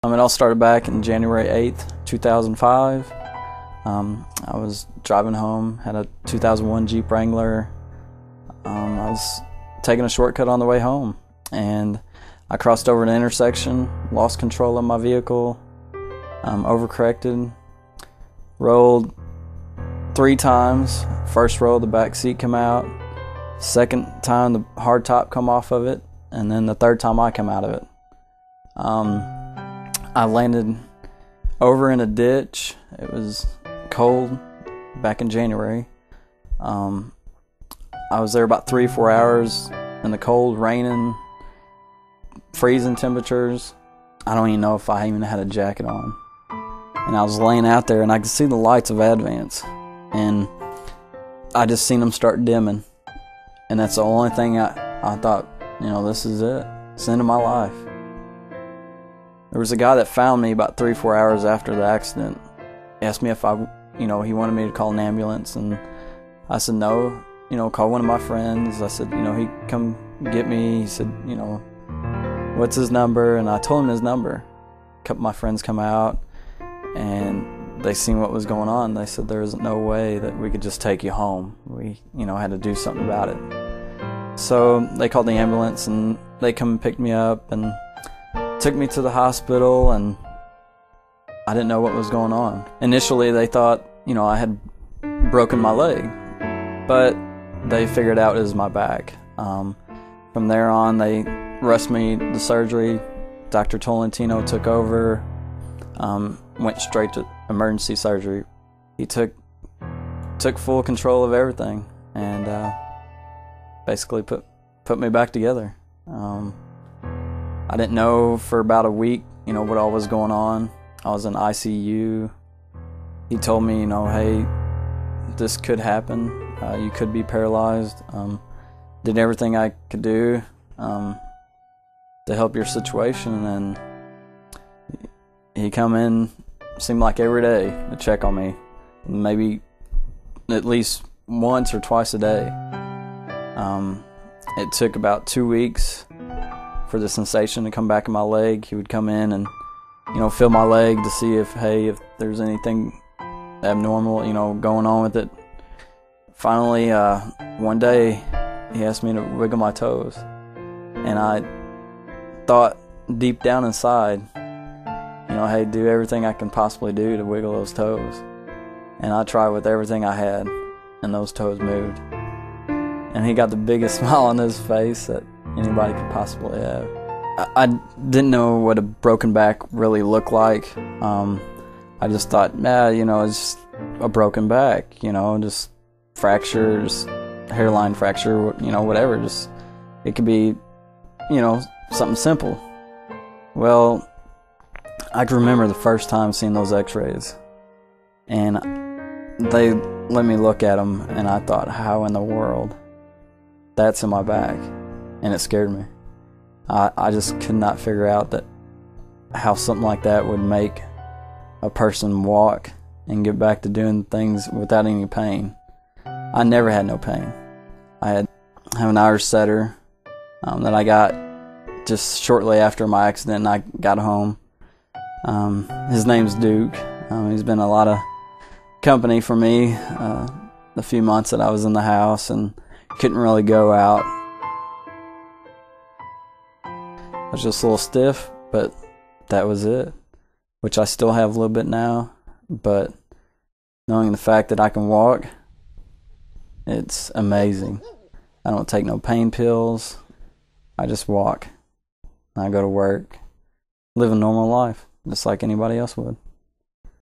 It all started back in January 8th, 2005. I was driving home, had a 2001 Jeep Wrangler. I was taking a shortcut on the way home, and I crossed over an intersection, lost control of my vehicle, overcorrected, rolled 3 times. First roll, the back seat come out. Second time, the hard top come off of it, and then the third time I come out of it. I landed over in a ditch. It was cold back in January. I was there about 3-4 hours in the cold, raining, freezing temperatures. I don't even know if I even had a jacket on. And I was laying out there, and I could see the lights of Advance, and I just seen them start dimming. And that's the only thing I thought, this is it. It's the end of my life. There was a guy that found me about 3-4 hours after the accident. He asked me if he wanted me to call an ambulance, and I said no, call one of my friends. I said, he come get me. He said, what's his number? And I told him his number. A couple of my friends come out, and they seen what was going on. They said there was no way that we could just take you home. We, had to do something about it. So they called the ambulance, and they come and picked me up and took me to the hospital, and I didn't know what was going on. Initially, they thought, I had broken my leg, but they figured out it was my back. From there on, they rushed me to surgery. Dr. Tolentino took over, went straight to emergency surgery. He took full control of everything, and basically put me back together. I didn't know for about a week, what all was going on. I was in ICU. He told me, hey, this could happen. You could be paralyzed. Did everything I could do to help your situation, and he come in, seemed like every day to check on me, maybe at least once or twice a day. It took about 2 weeks for the sensation to come back in my leg. He would come in and feel my leg to see if there's anything abnormal going on with it. Finally, one day he asked me to wiggle my toes, and I thought deep down inside, hey, do everything I can possibly do to wiggle those toes. And I tried with everything I had, and those toes moved. And he got the biggest smile on his face that anybody could possibly have. I didn't know what a broken back really looked like. I just thought, it's just a broken back, just fractures, hairline fracture, whatever. Just, it could be, something simple. Well, I can remember the first time seeing those x-rays, and they let me look at them, and I thought, how in the world? That's in my back. And it scared me. I just could not figure out how something like that would make a person walk and get back to doing things without any pain. I never had no pain. I have an Irish setter that I got just shortly after my accident, and I got home. His name's Duke. He's been a lot of company for me the few months that I was in the house and couldn't really go out. I was just a little stiff, but that was it, which I still have a little bit now. But knowing the fact that I can walk, it's amazing. I don't take no pain pills. I just walk. I go to work, live a normal life, just like anybody else would.